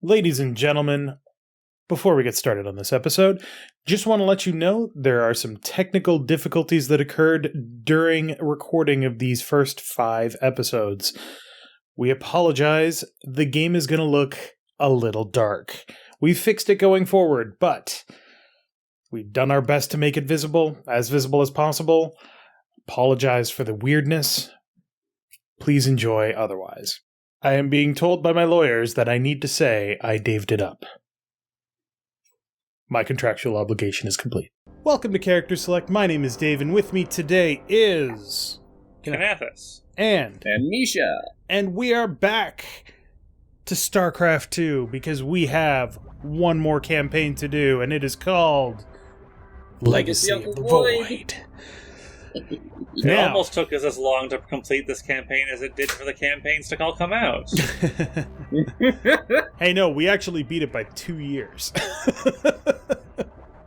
Ladies and gentlemen, before we get started on this episode, just want to let you know there are some technical difficulties that occurred during recording of these first 5 episodes. We apologize. The game is going to look a little dark. We've fixed it going forward, but we've done our best to make it visible as possible. Apologize for the weirdness. Please enjoy otherwise. I am being told by my lawyers that I need to say I daved it up. My contractual obligation is complete. Welcome to CharacterSelect. My name is Dave, and with me today is... Kinathis. And Miesha. And we are back to Starcraft 2 because we have one more campaign to do, and it is called... Legacy of the Void. It almost took us as long to complete this campaign as it did for the campaigns to all come out. Hey, no, we actually beat it by 2 years.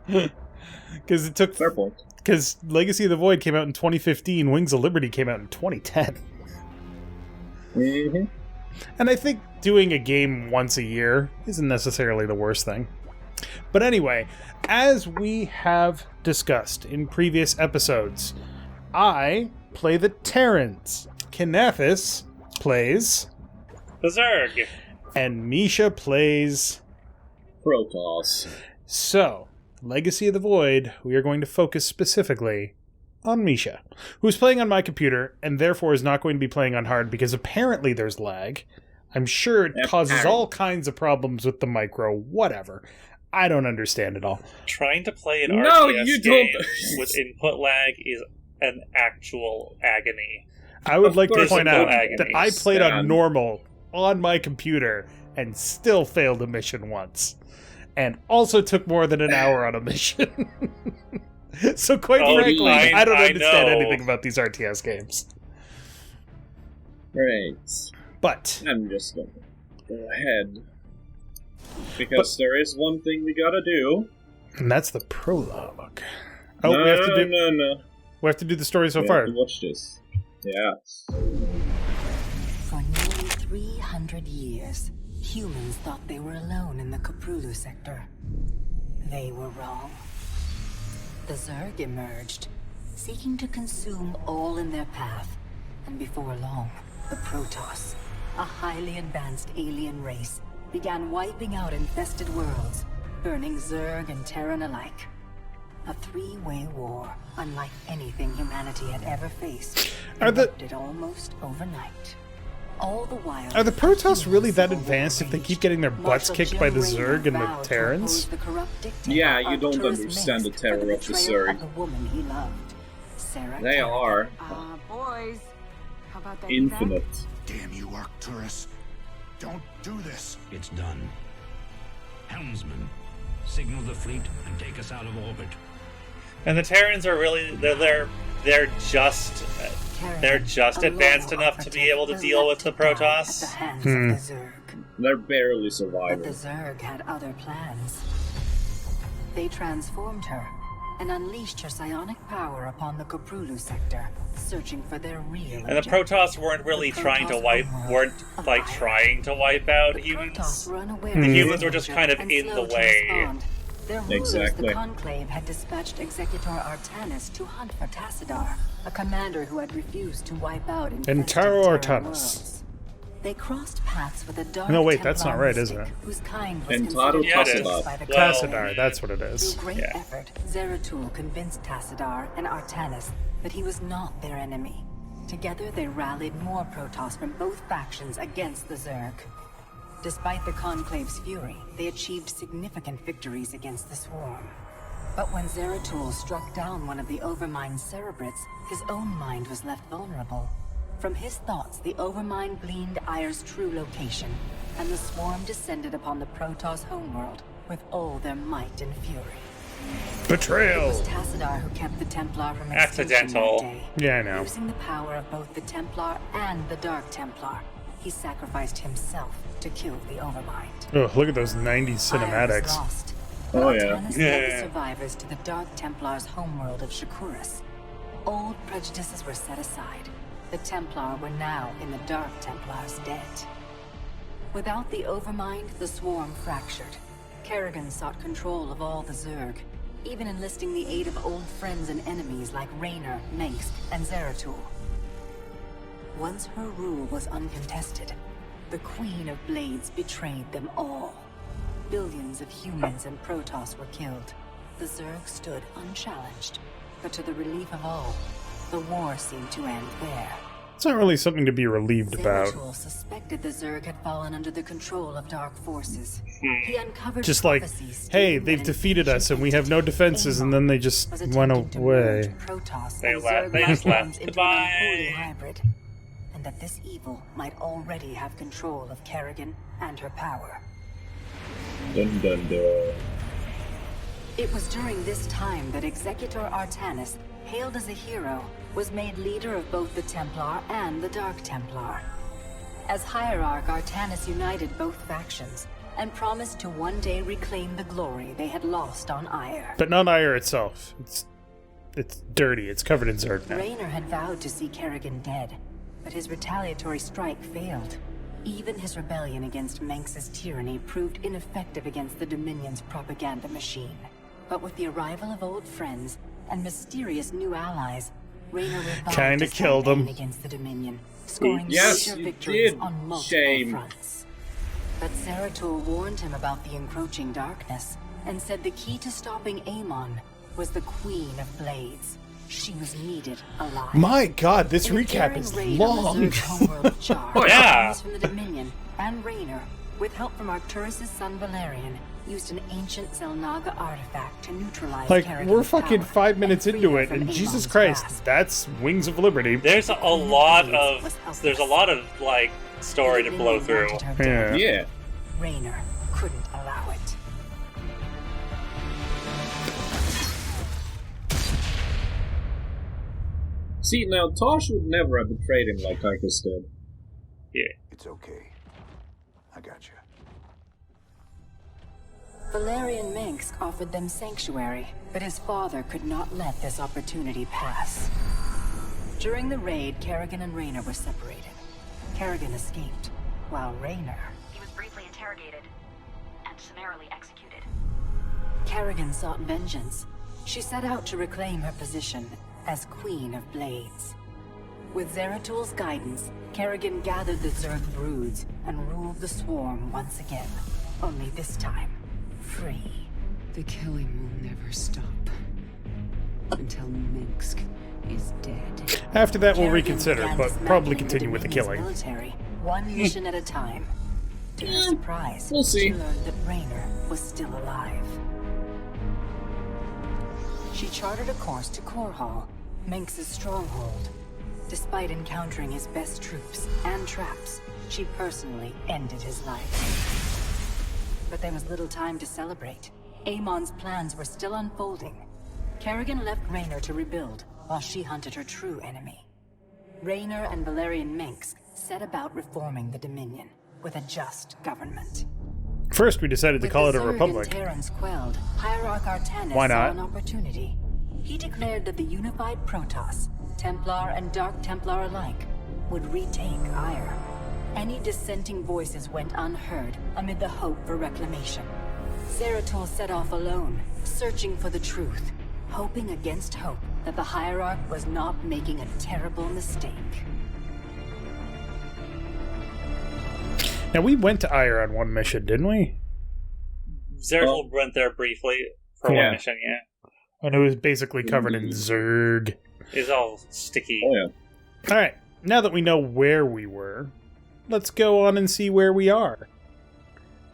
Because it took... Fair point. Because Legacy of the Void came out in 2015, Wings of Liberty came out in 2010. Mm-hmm. And I think doing a game once a year isn't necessarily the worst thing. But anyway, as we have discussed in previous episodes, I play the Terrans. Kinathis plays... The Zerg. And Miesha plays... Protoss. So, Legacy of the Void, we are going to focus specifically on Miesha, who's playing on my computer, and therefore is not going to be playing on hard because apparently there's lag. I'm sure it causes all kinds of problems with the micro, whatever. I don't understand it all. Trying to play an RTS game with input lag is an actual agony. I would like to point out that I played on normal on my computer and still failed a mission once. And also took more than an hour on a mission. So quite frankly, I don't understand anything about these RTS games. Right. But I'm just going to go ahead. Because there is one thing we gotta do. And that's the prologue. Oh, we have to do... No. We have to do the story so we far. Have to watch this. Yeah. For nearly 300 years, humans thought they were alone in the Koprulu sector. They were wrong. The Zerg emerged, seeking to consume all in their path. And before long, the Protoss, a highly advanced alien race, began wiping out infested worlds, burning Zerg and Terran alike. A 3-way war, unlike anything humanity had ever faced, erupted almost overnight. All the while, are the Protoss really that advanced if they keep getting their butts kicked by the Zerg and the Terrans? Yeah, you don't understand the terror of the Zerg. They are boys, how about that infinite. Damn you, Artanis. Don't do this. It's done. Helmsman, signal the fleet and take us out of orbit. And the Terrans are really they're just advanced enough to be able to deal with the Protoss. They're barely But surviving. the Zerg had other plans. They transformed her and unleashed her psionic power upon the Koprulu sector, searching for their real And the Protoss weren't really trying to wipe out humans. The humans were just kind of in the way. Their rulers, Exactly. the Conclave, had dispatched Executor Artanis to hunt for Tassadar, a commander who had refused to wipe out infested Artanis. Terran worlds. They crossed paths with a dark No, wait, that's Templar not right, is mystic it? Whose kind was Entaro considered Yeah, it is. useless by the Well, Tassadar, that's what it is. Through great Yeah. effort, Zeratul convinced Tassadar and Artanis that he was not their enemy. Together, they rallied more Protoss from both factions against the Zerg. Despite the Conclave's fury, they achieved significant victories against the Swarm. But when Zeratul struck down one of the Overmind Cerebrates, his own mind was left vulnerable. From his thoughts, the Overmind gleaned Ayre's true location, and the Swarm descended upon the Protoss homeworld with all their might and fury. Betrayal! It was Tassadar who kept the Templar from Accidental. extinction that day. Yeah, I know. Using the power of both the Templar and the Dark Templar, he sacrificed himself to kill the Overmind. Oh, look at those 90s Ayre was cinematics. lost. Oh, yeah. Artanis led the survivors to the Dark Templars' homeworld of Shakuras. Old prejudices were set aside. The Templar were now in the Dark Templars' debt. Without the Overmind, the swarm fractured. Kerrigan sought control of all the Zerg, even enlisting the aid of old friends and enemies like Raynor, Mengsk, and Zeratul. Once her rule was uncontested, the Queen of Blades betrayed them all. Billions of humans and Protoss were killed. The Zerg stood unchallenged, but to the relief of all, the war seemed to end there. It's not really something to be relieved about. Zeratul suspected the Zerg had fallen under the control of dark forces. He uncovered Just like, prophecies hey, stating they've that defeated an us and we have no ancient defenses, and then they just was went attempting to away. merge Protoss They and left- Zerg they just life forms left. into an unholy Goodbye. hybrid, and that this evil might already have control of Kerrigan and her power. Dun dun dun. It was during this time that Executor Artanis, hailed as a hero, was made leader of both the Templar and the Dark Templar. As Hierarch, Artanis united both factions and promised to one day reclaim the glory they had lost on Ire. But not Ire itself. It's dirty. It's covered in Zerg now. Raynor had vowed to see Kerrigan dead, but his retaliatory strike failed. Even his rebellion against Mengsk's tyranny proved ineffective against the Dominion's propaganda machine. But with the arrival of old friends and mysterious new allies, Raynor revived Kinda his killed campaign them. against the Dominion, scoring Yes, major you victories did. on multiple Shame. fronts. But Zeratul warned him about the encroaching darkness and said the key to stopping Amon was the Queen of Blades. She was needed alive. My god, this In a recap daring is raid on the long. Zerg homeworld of Char, Yeah. armies from the Dominion and Raynor, with help from Arcturus' son Valerian, used an ancient Zelnaga artifact to neutralize Like, Kerrigan's we're fucking power 5 minutes and into free her it, from and Jesus Amon's Christ, grasp. that's Wings of Liberty. There's a lot of like story to blow through. Wanted her dead. Yeah. Yeah. Raynor couldn't allow it. See, now Tosh would never have betrayed him like Tychus did. Yeah. It's okay. I got you. Valerian Mengsk offered them sanctuary, but his father could not let this opportunity pass. During the raid, Kerrigan and Raynor were separated. Kerrigan escaped, while Raynor... He was briefly interrogated and summarily executed. Kerrigan sought vengeance. She set out to reclaim her position as Queen of Blades. With Zeratul's guidance, Kerrigan gathered the Zerg broods and ruled the swarm once again. Only this time, free. The killing will never stop. Until Mengsk is dead. After that, we'll Kerrigan reconsider, began but probably dismantling continue with the Dominion's killing. Military, one mission at a time. To her surprise, we'll see. she learned that Raynor was still alive. She chartered a course to Korhal, Mengsk's stronghold. Despite encountering his best troops and traps, she personally ended his life. But there was little time to celebrate. Amon's plans were still unfolding. Kerrigan left Raynor to rebuild, while she hunted her true enemy. Raynor and Valerian Mengsk set about reforming the Dominion with a just government. First, we decided to With call it the a Zerg republic. and Terrans quelled, Hierarch Artanis Why not? saw an opportunity. He declared that the unified Protoss, Templar and Dark Templar alike, would retake Ire. Any dissenting voices went unheard amid the hope for reclamation. Zeratul set off alone, searching for the truth, hoping against hope that the Hierarch was not making a terrible mistake. Now, we went to Ire on one mission, didn't we? Zeratul went there briefly for Yeah. one mission, yeah. And it was basically covered in Zerg. It's all sticky. Oh yeah. Alright, now that we know where we were, let's go on and see where we are.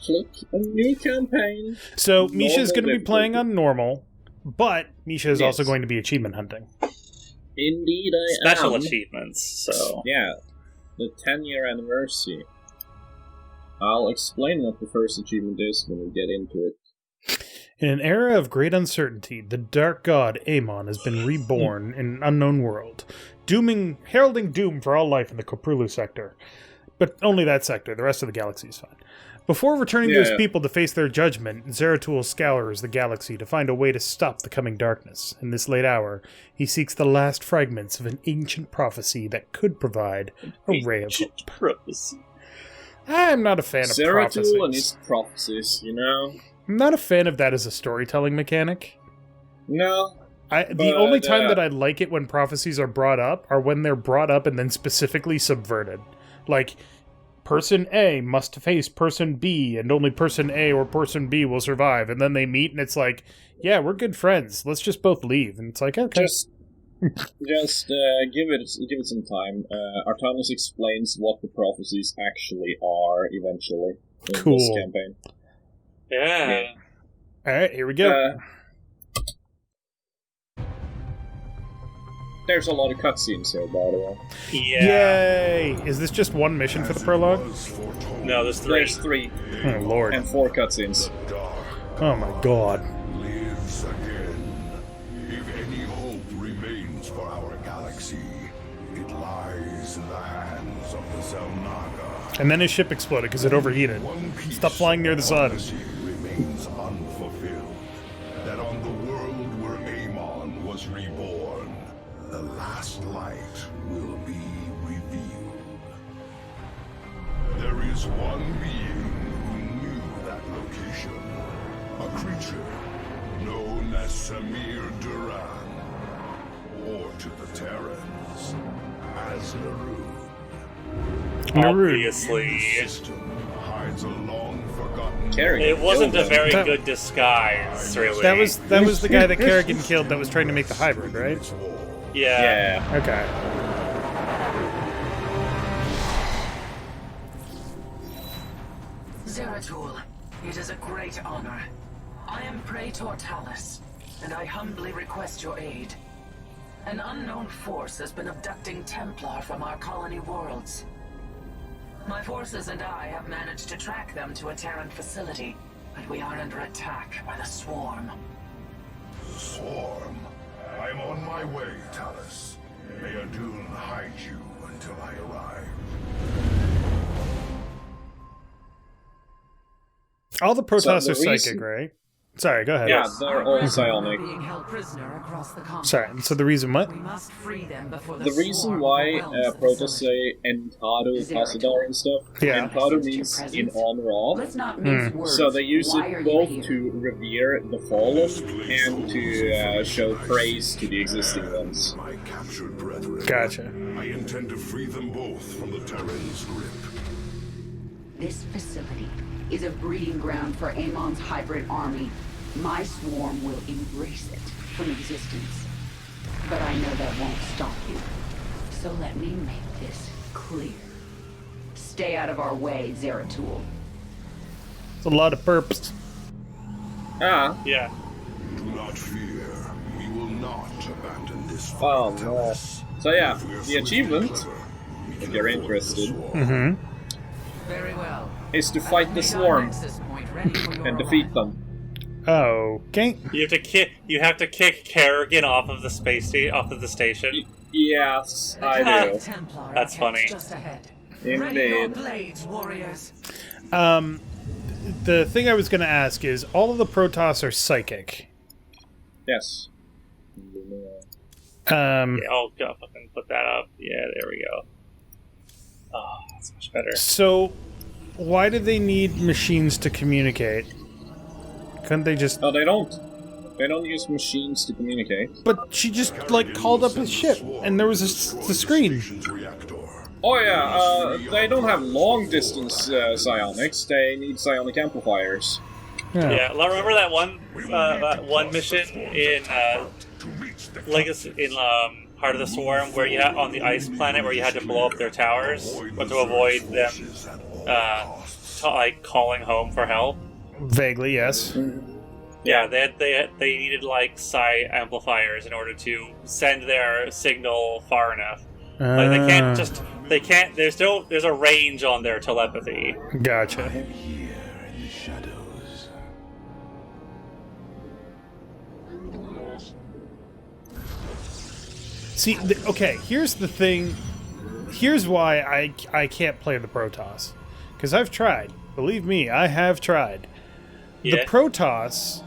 Click a new campaign. So, Normal Miesha's going to be difficulty. playing on normal, but Miesha is also Yes. going to be achievement hunting. Indeed, I Special am. achievements, so. Yeah, the 10-year anniversary. I'll explain what the first achievement is when we get into it. In an era of great uncertainty, the dark god Amon has been reborn in an unknown world, heralding doom for all life in the Koprulu sector. But only that sector, the rest of the galaxy is fine. Before returning to his Yeah. people to face their judgment, Zeratul scours the galaxy to find a way to stop the coming darkness. In this late hour, he seeks the last fragments of an ancient prophecy that could provide a ray of hope. Prophecy. I'm not a fan of prophecies. Zeratul and his prophecies, you know? I'm not a fan of that as a storytelling mechanic. No. The only time that I like it when prophecies are brought up are when they're brought up and then specifically subverted. Like, person A must face person B, and only person A or person B will survive. And then they meet, and it's like, yeah, we're good friends. Let's just both leave. And it's like, okay. Just give it some time. Artanis explains what the prophecies actually are eventually in this campaign. Yeah. All right, here we go. There's a lot of cutscenes here, by the way. Yeah. Yay! Is this just one mission for the prologue? No, there's 3. There's 3. Oh, Lord. And 4 cutscenes. Oh, my God. Lives again. If any hope remains for our galaxy, it lies in the hands of the Zelnaga. And then his ship exploded because it overheated. Stop flying near the sun. Remains unfulfilled. That on the world where Amon was reborn, the last light will be revealed. There is one being who knew that location. A creature known as Samir Duran. Or to the Terrans, as Narud. Obviously. System hides a long-forgotten... Kerrigan It wasn't a killed him. very good disguise, really. That was the guy that Kerrigan killed that was trying to make the hybrid, right? Yeah. Okay. Zeratul, it is a great honor. I am Praetor Talis, and I humbly request your aid. An unknown force has been abducting Templar from our colony worlds. My forces and I have managed to track them to a Terran facility, but we are under attack by the Swarm. Swarm? I'm on my way, Talis. May Adun hide you until I arrive. All the Protoss So are the psychic, reason- right? Sorry, go ahead. Yeah, they're all psionic. Being held prisoner across the continent. Sorry, so the reason what? We must free them before The reason Swarm why overwhelms the Protoss facility. say Entado Pasadar and stuff, Yeah. Entado means in honor Let's of, not mince words. so they use Why are it you both here? to revere the fallen and to show praise to the existing ones. My captured brethren. Gotcha. I intend to free them both from the Terran's grip. This facility is a breeding ground for Amon's hybrid army. My swarm will erase it from existence. But I know that won't stop you. So let me make this clear. Stay out of our way, Zeratul. It's a lot of burps. Ah, Yeah. Do not fear. We will not abandon this fight. oh no. So yeah, the achievement, if you're interested, Very well. is to fight the Swarm Access point ready for your and defeat arrival. them. Okay. You have to kick Kerrigan off of the station. Yes, The I Galactic do. Templar are That's kept funny. Just ahead. Ready your Indeed. blades, warriors. The thing I was going to ask is, all of the Protoss are psychic. Yes. Yeah, I'll go fucking put that up. Yeah, there we go. Oh, that's much better. So, why do they need machines to communicate? Couldn't they just... Oh, they don't. They don't use machines to communicate. But she just, like, called up his ship, and there was the screen. Oh yeah, they don't have long-distance psionics. They need psionic amplifiers. Yeah, remember that one mission in Legacy in Heart of the Swarm where you had on the ice planet where you had to blow up their towers but to avoid them calling home for help. Vaguely, yes. Yeah, they needed like psi amplifiers in order to send their signal far enough. Like they can't. There's a range on their telepathy. Gotcha. Here in the shadows. See, okay, here's the thing. Here's why I can't play the Protoss. Because I've tried. Believe me, I have tried. Yeah. The Protoss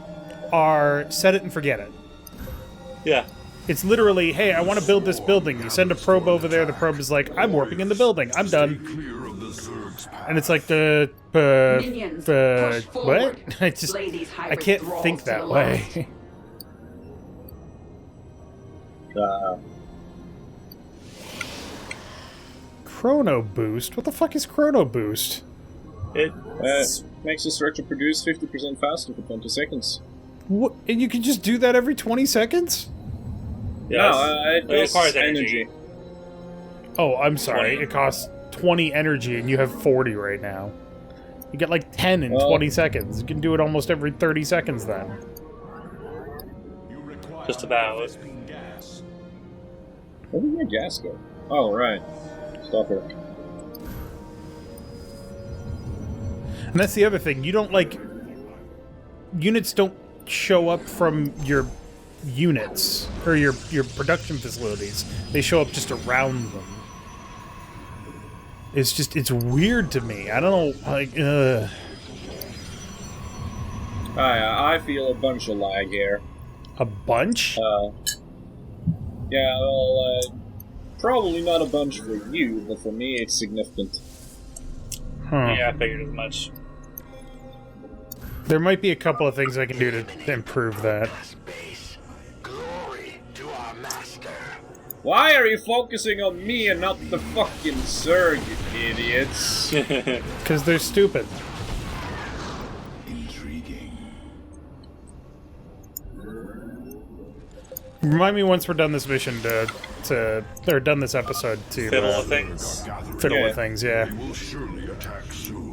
are set it and forget it. Yeah. It's literally, hey, I want to build this building. You send a probe over there, the probe is like, I'm warping in the building. I'm done. Clear of the And it's like the Minions, push forward. what? Slay these I hybrid can't thralls think to that the way. Chrono boost? What the fuck is chrono boost? It makes the structure produce 50% faster for 20 seconds. What? And you can just do that every 20 seconds? yes. It requires energy. Oh, I'm sorry. 20. It costs 20 energy and you have 40 right now. You get like 10 in Well, 20 seconds. You can do it almost every 30 seconds then. Just about. Where did my gas go? Oh, right. Stop her. And that's the other thing. You don't, like... Units don't show up from your units, or your production facilities. They show up just around them. It's just, it's weird to me. I don't know, like, I feel a bunch of lag here. A bunch? Yeah, well, probably not a bunch for you, but for me it's significant. Huh. Yeah, I figured as much. There might be a couple of things I can do to improve that. Why are you focusing on me and not the fucking Zerg, you idiots? Because they're stupid. Intriguing. Remind me once we're done this mission or done this episode to Fiddle with things. fiddle with things, yeah. They will surely attack soon.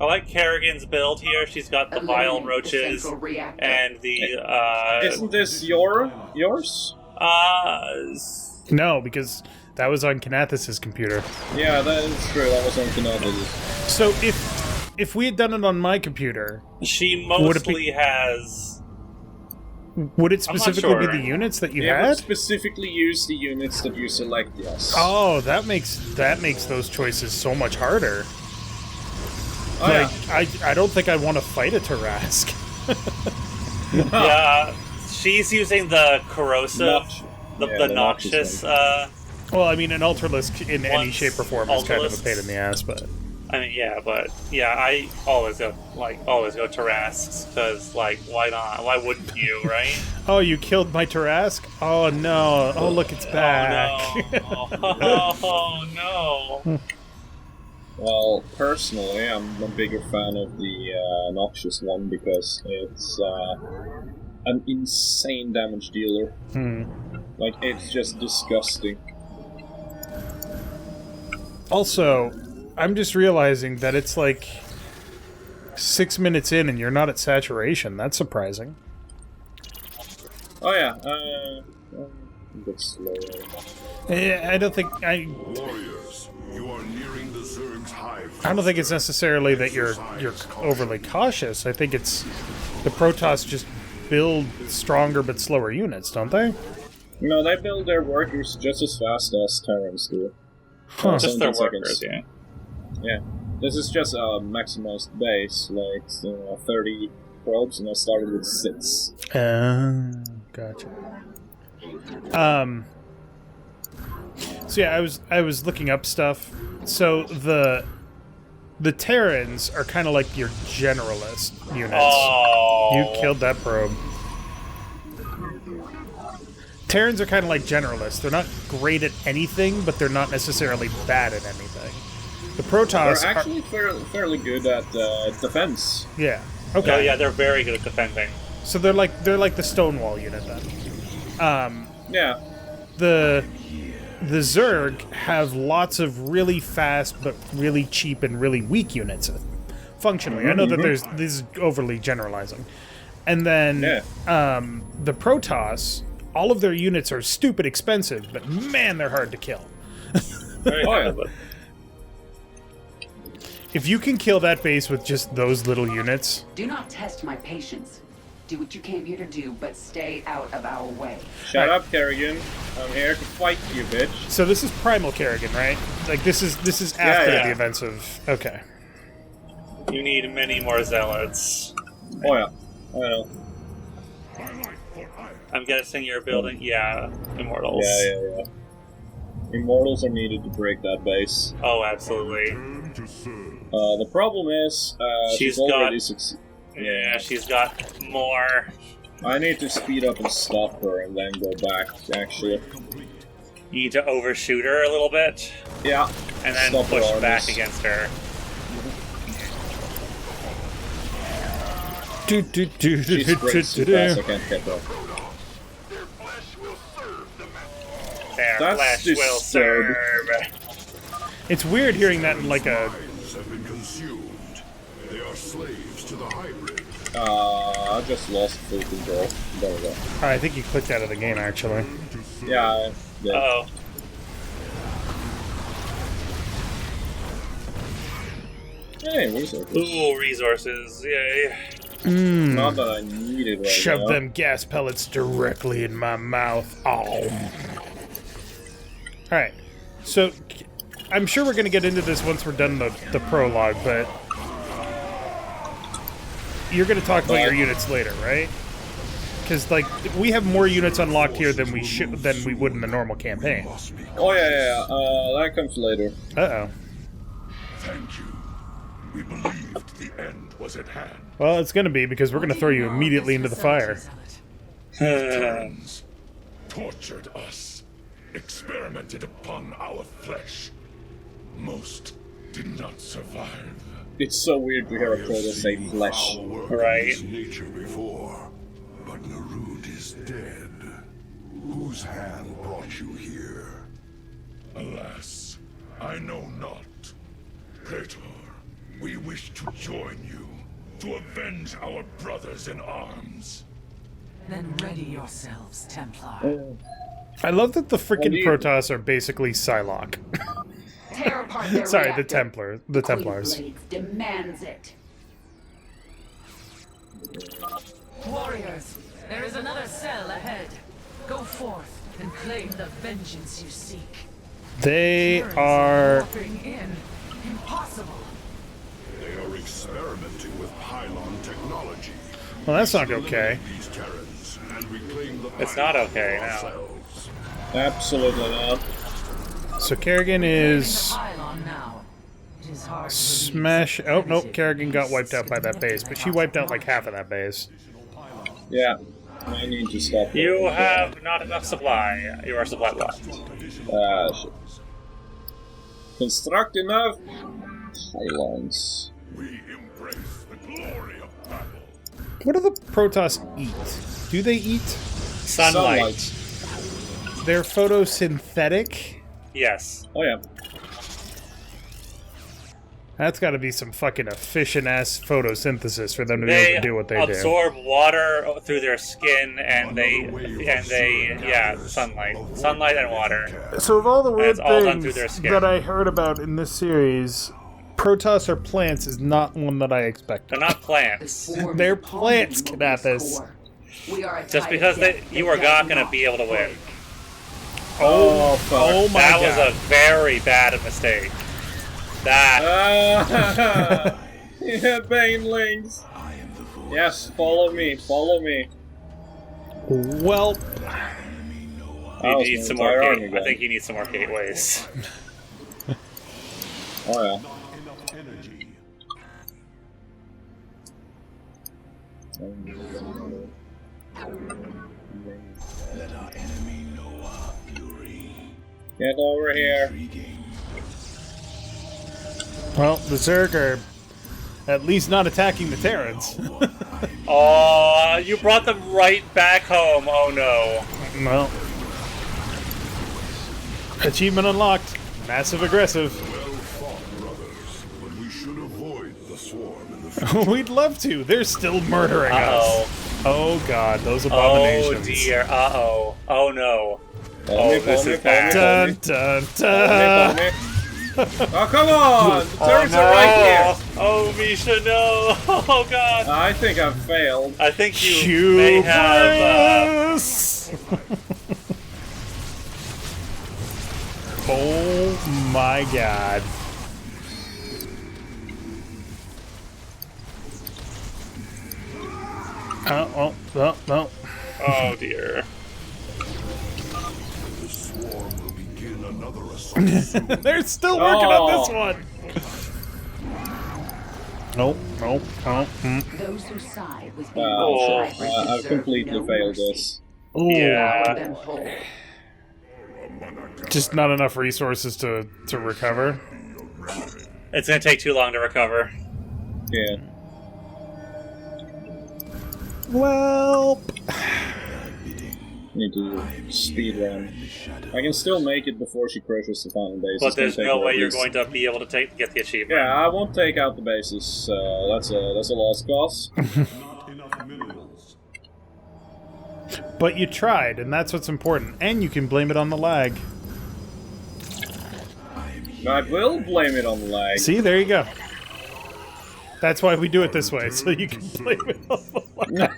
I like Kerrigan's build here. She's got the vile Eliminate the roaches central reactor. and the Isn't this yours? No, because that was on Kinathis' computer. Yeah, that is true. That was on Kinathis. So if we had done it on my computer, she Would it be- mostly has. would it I'm not specifically sure. be the units that you Yeah, but had? specifically use the units that you select, yes. Oh, that makes those choices so much harder. Oh, Like, I don't think I want to fight a Tarask. Yeah, she's using the corrosive, the noxious. Well, I mean, an Ultralisk in any Once shape or form is kind of a Ultralisks- pain in the ass, but I mean, yeah, but yeah, I always go Tarrasques because why not? Why wouldn't you, right? oh, you killed my Tarask? Oh no! Oh look, it's back. Oh no! Well, personally, I'm a bigger fan of the Noxious one because it's an insane damage dealer. Like, it's just disgusting. Also, I'm just realizing that it's like 6 minutes in and you're not at saturation. That's surprising. Oh yeah, a bit slower. I don't think Warriors, you are nearing the Zerg's hive. I don't think it's necessarily that you're overly cautious. I think it's the Protoss just build stronger but slower units, don't they? No, they build their workers just as fast as Terrans do. Huh. Just their 17 workers, seconds. yeah. Yeah. This is just a maximized base, like 30 probes, and I started with 6. Gotcha. So yeah, I was looking up stuff. So the Terrans are kind of like your generalist units. Oh, You killed that probe. Terrans are kind of like generalists. They're not great at anything, but they're not necessarily bad at anything. The Protoss They're actually fairly good at defense. yeah. Oh Okay. yeah, they're very good at defending. So they're like the Stonewall unit then. Yeah. The Zerg have lots of really fast but really cheap and really weak units functionally. I know that this is overly generalizing. And then the Protoss, all of their units are stupid expensive, but man, they're hard to kill. If you can kill that base with just those little units... Do not test my patience. Do what you came here to do, but stay out of our way. Shut up, Kerrigan. I'm here to fight you, bitch. So this is Primal Kerrigan, right? Like, this is after Yeah. the events of... Okay. You need many more zealots. Oh yeah. I know. I'm guessing you're building, Immortals. Yeah. Immortals are needed to break that base. Oh, absolutely. The problem is, she's already succeeded. Yeah, she's got more. I need to speed up and stop her and then go back, actually. You need to overshoot her a little bit. Yeah. And then stop push back against her. She's great so fast, I can't get her. Their That's flesh will serve. It's weird hearing that in like a... have been consumed. They are slaves to the hybrid. I just lost full control. There we go. I think you clicked out of the game, actually. Yeah, I did. Uh-oh. Hey, resources. Ooh, resources. Yay. Not that I need it right Shove now. them gas pellets directly in my mouth. Oh. Alright. So, I'm sure we're going to get into this once we're done the prologue, but... You're going to talk about your units later, right? Because, like, we have more units unlocked here than we would in the normal campaign. Oh, yeah. That comes later. Uh-oh. Thank you. We believed the end was at hand. Well, it's going to be, because we're going to throw you immediately into the fire. Terrans tortured us, experimented upon our flesh. Most did not survive. It's so weird to hear a Protoss say flesh. Right. Nature before, but Narud is dead. Whose hand brought you here? Alas, I know not. Praetor, we wish to join you, to avenge our brothers in arms. Then ready yourselves, Templar. I love that the freaking Protoss are basically Psylocke. Tear apart their Sorry, reactor. the Templars. Queen Blades demands it. Warriors, there is another cell ahead. Go forth and claim the vengeance you seek. They are... Warping in. Impossible. They are experimenting with pylon technology. Well, that's not okay. These Terrans and reclaim the It's not okay now. ourselves. Absolutely not. So Kerrigan is... Pylon now. It is hard to Smash... Oh, nope, Kerrigan got wiped out by that base, but she wiped out like half of that base. Yeah. I need to stop. You have not enough supply. You are supply blocked. Shit. Construct enough pylons. We embrace the glory of battle. What do the Protoss eat? Do they eat? Sunlight. They're photosynthetic? Yes. Oh, yeah. That's got to be some fucking efficient-ass photosynthesis for them to be able to do what they absorb water through their skin, and sunlight and water. So of all the weird it's all done through things their skin. that I heard about in this series, Protoss or plants is not one that I expected. They're not plants. They're plants, Kinathis. Just because you are not going to be able to win. Oh, fuck. Oh my That god. was a very bad mistake. That. Yeah, Banelings. Yes, follow me. Follow me. Well, You need some more I think you need some more gateways. Oh, yeah. Let our enemy know our fury. Get over here. well, the Zerg are at least not attacking the Terrans. Oh, you brought them right back home. Oh no. Well, achievement unlocked. Massive aggressive. Well fought, brothers, but we should avoid the swarm in the future. We'd love to. They're still murdering Uh-oh. us. Oh god, those Oh abominations. dear. Uh-oh. Oh no. Follow me, this follow me, is follow me, bad. follow Dun me. dun Follow me, dun. follow me. Oh, come on! The turrets no. are right here! Oh, Miesha, no! Oh god! I think I've failed. I think you may have. Hubris! Oh my god. Oh dear. The swarm will begin another Another assault soon. They're still working on this one. Nope. Those who side with I've completely failed this. Yeah. Just not enough resources to recover. It's gonna take too long to recover. Yeah. Well, Need to speed run. I can still make it before she crushes the final base. But there's no way you're going to be able to get the achievement. Yeah, I won't take out the bases. That's a lost cause. Not enough minerals. but you tried, and that's what's important. And you can blame it on the lag. I will blame it on the lag. See, there you go. That's why we do it this way, so you can blame it on the lag.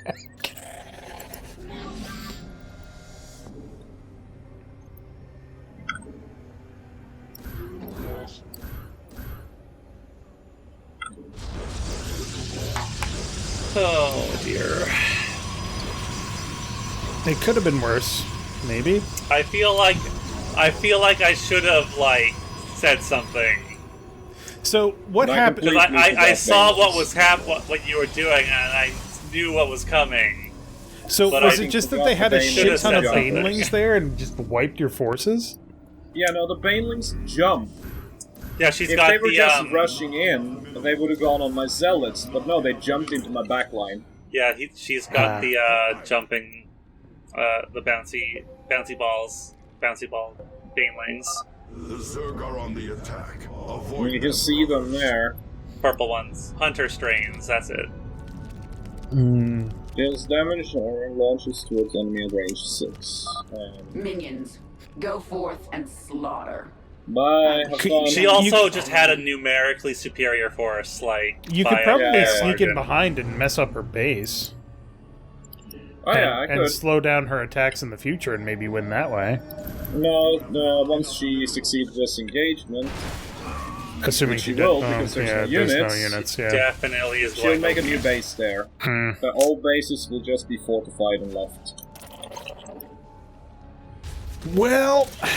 Oh dear. It could have been worse, maybe. I feel like I should have said something. So what happened? Because I saw what you were doing, and I knew what was coming. So but was it just that they had a shit ton of banelings something. there and just wiped your forces? Yeah, no, the banelings jump. Yeah, she's if got they were the just rushing in, they would have gone on my zealots. But no, they jumped into my backline. Yeah, she's got the jumping, the bouncy ball banelings. The Zerg are on the attack. Avoid You can see them there. Purple ones, hunter strains. That's it. Deals damage or launches towards enemy at range 6. Minions, go forth and slaughter. Bye. Have fun. She also just had a numerically superior force. You could probably sneak in behind and mess up her base. Oh yeah, I could. And slow down her attacks in the future and maybe win that way. No, once she succeeds this engagement, assuming she will, because there's no units. She definitely is. She'll make a new base there. The old bases will just be fortified and left. Well, I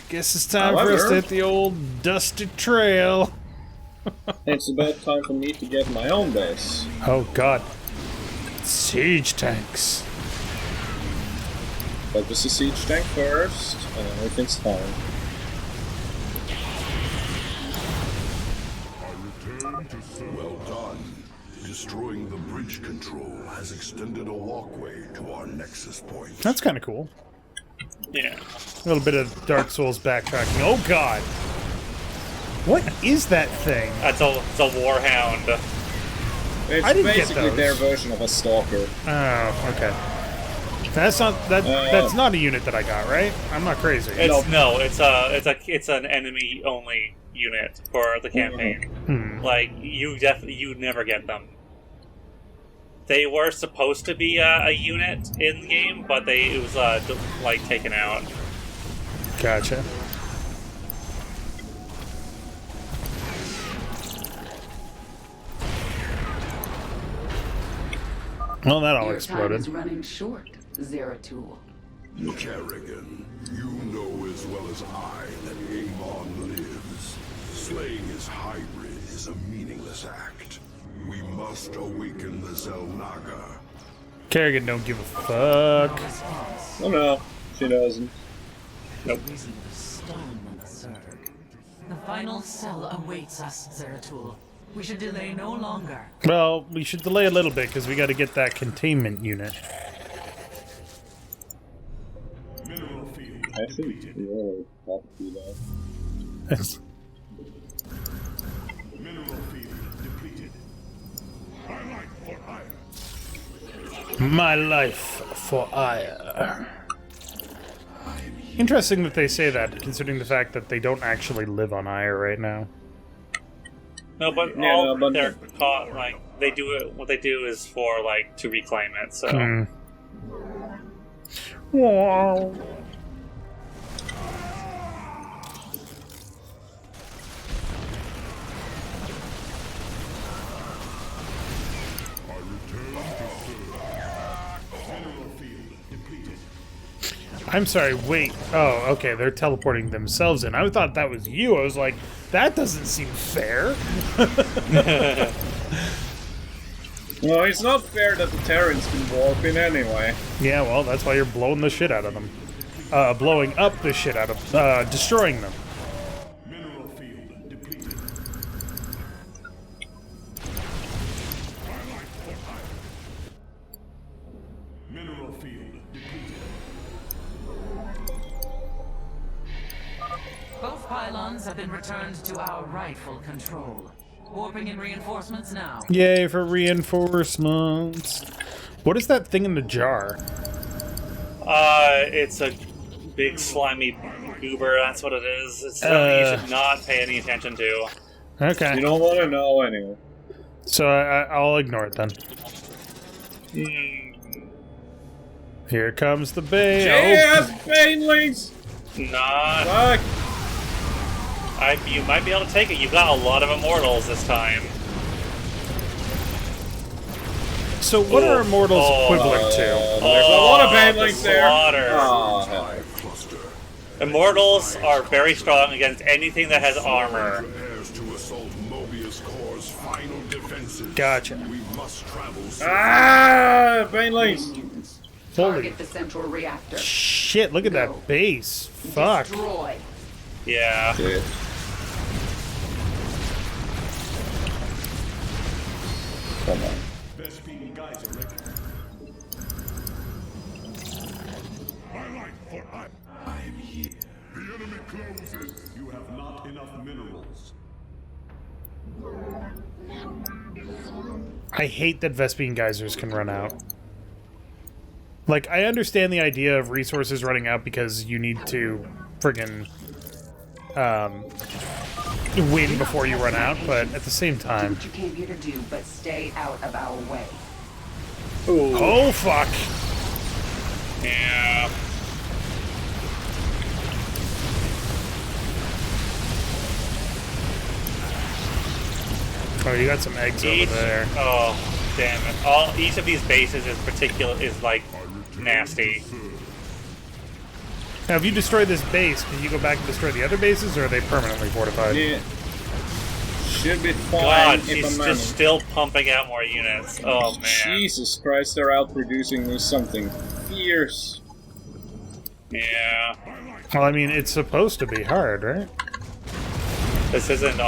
guess it's time for us to hit the old dusty trail. It's about time for me to get my own base. Oh god. Siege tanks. Focus the siege tank first, and everything's fine. Well done. Destroying the bridge control has extended a walkway to our nexus point. That's kind of cool. Yeah. A little bit of Dark Souls backtracking. Oh god. What is that thing? It's a warhound. It's basically their version of a stalker. Oh, okay. That's not a unit that I got, right? I'm not crazy. It's an enemy only unit for the campaign. You never get them. They were supposed to be a unit in the game, but it was taken out. Gotcha. Well, that all exploded. Your time is running short, Zeratul. Kerrigan, you know as well as I that Amon lives. Slaying his hybrid is a meaningless act. We must awaken the Zelnaga. Kerrigan don't give a fuck. Oh no, she doesn't. Nope. The final cell awaits us, Zeratul. We should delay no longer. Well, we should delay a little bit because we got to get that containment unit. I think we really have to do that. My life for ire. Interesting that they say that, considering the fact that they don't actually live on Ire right now. No, but they're caught, they do it. What they do is for to reclaim it. So. Wow. I'm sorry, wait. Oh, okay, they're teleporting themselves in. I thought that was you. I was like, that doesn't seem fair. Well, it's not fair that the Terrans can warp in anyway. Yeah, well, that's why you're blowing the shit out of them. Blowing up the shit out of destroying them. Mineral field depleted. Mineral field depleted. Both pylons have been returned to our rightful control. Warping in reinforcements now. Yay for reinforcements. What is that thing in the jar? It's a big slimy goober. That's what it is. It's something you should not pay any attention to. Okay. You don't want to know anyway. So I'll ignore it then. Here comes the Bane. Yes, Banelings! Not. Fuck! You might be able to take it. You've got a lot of immortals this time. So what are immortals equivalent to? There's a lot of Banelings there. Slaughter. Oh, hell. Immortals are very strong against anything that has armor. Prepares to assault Mobius Core's final defenses. Gotcha. We must travel. Ah, Banelings! Holy Target the central reactor. shit, look at that base. Fuck. Destroy. Yeah. Dude. Come on. Vespene geyser record. I am here. The enemy closes. You have not enough minerals. I hate that Vespene geysers can run out. Like, I understand the idea of resources running out because you need to friggin' win before you run out, but at the same time... Do what you came here to do, but stay out of our way. Ooh. Oh, fuck! Yeah. Oh, you got some eggs over there. Oh, damn it! Each of these bases is like nasty. Now, if you destroy this base, can you go back and destroy the other bases, or are they permanently fortified? Yeah. Should be fine God, if she's I'm just still pumping out more units. Oh man. Jesus Christ, they're outproducing me something fierce. Yeah. Well, I mean, it's supposed to be hard, right? This isn't.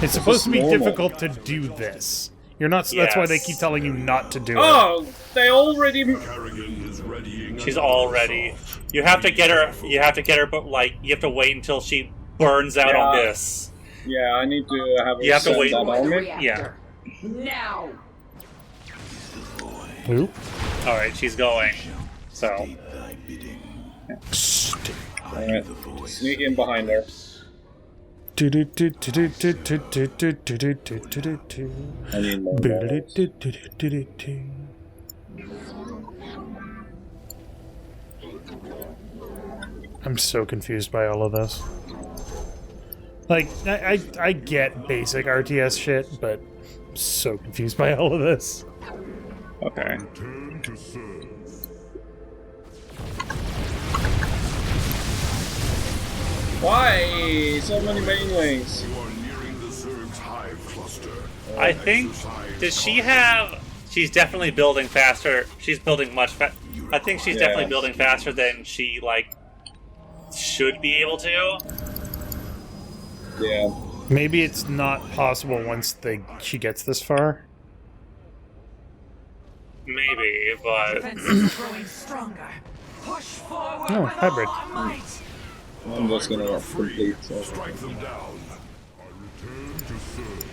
It's supposed to be normal. difficult to do this. You're not. That's why they keep telling you not to do it. Oh, they already. Kerrigan is readying. She's all ready. You have to get her. You have to get her, but like you have to wait until she burns out on this. Yeah, I need to have. You have to wait. that on me. Yeah. Now. Who? All right, she's going. So. Alright, sneak in behind her. I need more models. I'm so confused by all of this. Like, I get basic RTS shit, but I'm so confused by all of this. Okay. Turn to serve. Why? So many Banelings. You are nearing the Zerg's hive cluster. I think. Does she have? She's definitely building faster. She's building much faster. I think she's definitely building faster than she should be able to. Yeah. Maybe it's not possible once she gets this far. Maybe, but Defenses are growing stronger. Push forward Oh, with hybrid. all our might. I'm just gonna complete. So. Strike them down. I return to serve.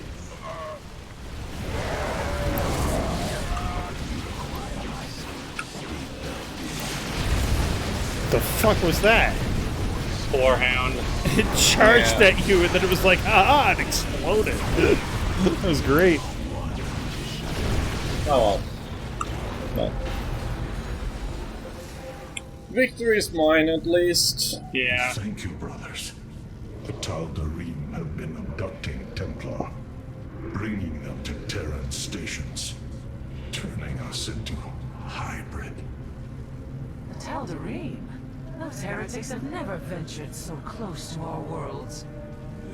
The fuck was that? Boarhound. It charged at you, and then it was like, it exploded. That was great. Oh well. Victory is mine, at least. Yeah. Thank you, brothers. The Tal'Darim have been abducting Templar, bringing them to Terran stations, turning us into hybrid. The Tal'Darim? Those heretics have never ventured so close to our worlds.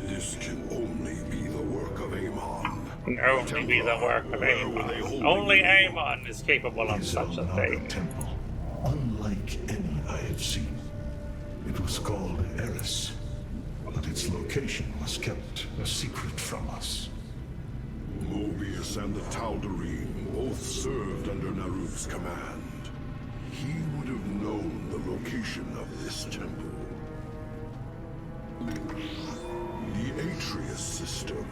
This can only be the work of Amon. Can only be the work of Amon. Only Amon is capable of such a thing. Temple, unlike any I have seen. It was called Eris, but its location was kept a secret from us. Mobius and the Tal'Darim both served under Naruk's command. He would have known the location of this temple. The Atreus system.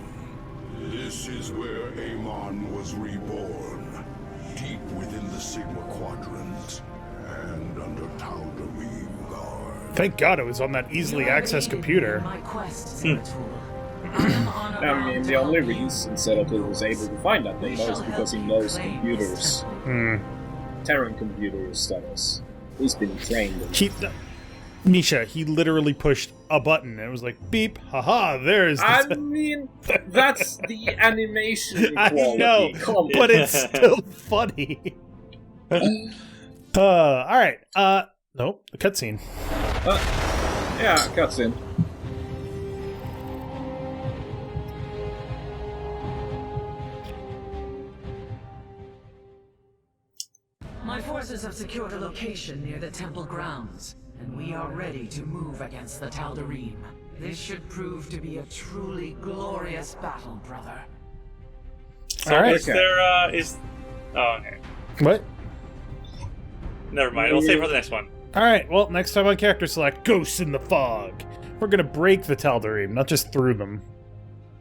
This is where Amon was reborn, deep within the Sigma Quadrant, and under Tal'Darim guard. Thank God it was on that easily accessed computer. My quest, Zeratul. I am on a I mean, the only reason Zeratul was able to find that data is because he knows computers. Terran computers, that is. He's been trained in Miesha, he literally pushed a button and it was like, beep, haha, there's I mean, that's the animation I quality. know, but it's still funny. Alright, nope, the cutscene. Yeah, cutscene. My forces have secured a location near the temple grounds, and we are ready to move against the Tal'Darim. This should prove to be a truly glorious battle, brother. So All right. is there, Oh, okay. What? Never mind, we'll save for the next one. Alright, well, next time on Character Select, Ghosts in the Fog. We're gonna break the Tal'Darim, not just through them.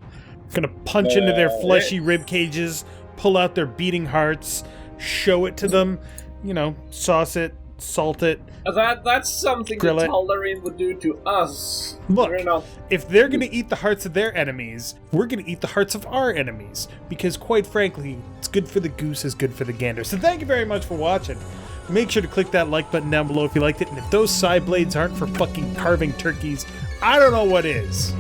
We're gonna punch into their fleshy rib cages, pull out their beating hearts, show it to them, you know, sauce it, salt it. That's something Grill the it. Tal'Darim would do to us. Look, We're not... if they're gonna eat the hearts of their enemies, we're gonna eat the hearts of our enemies. Because quite frankly, it's good for the goose is good for the gander. So thank you very much for watching. Make sure to click that like button down below if you liked it. And if those side blades aren't for fucking carving turkeys, I don't know what is.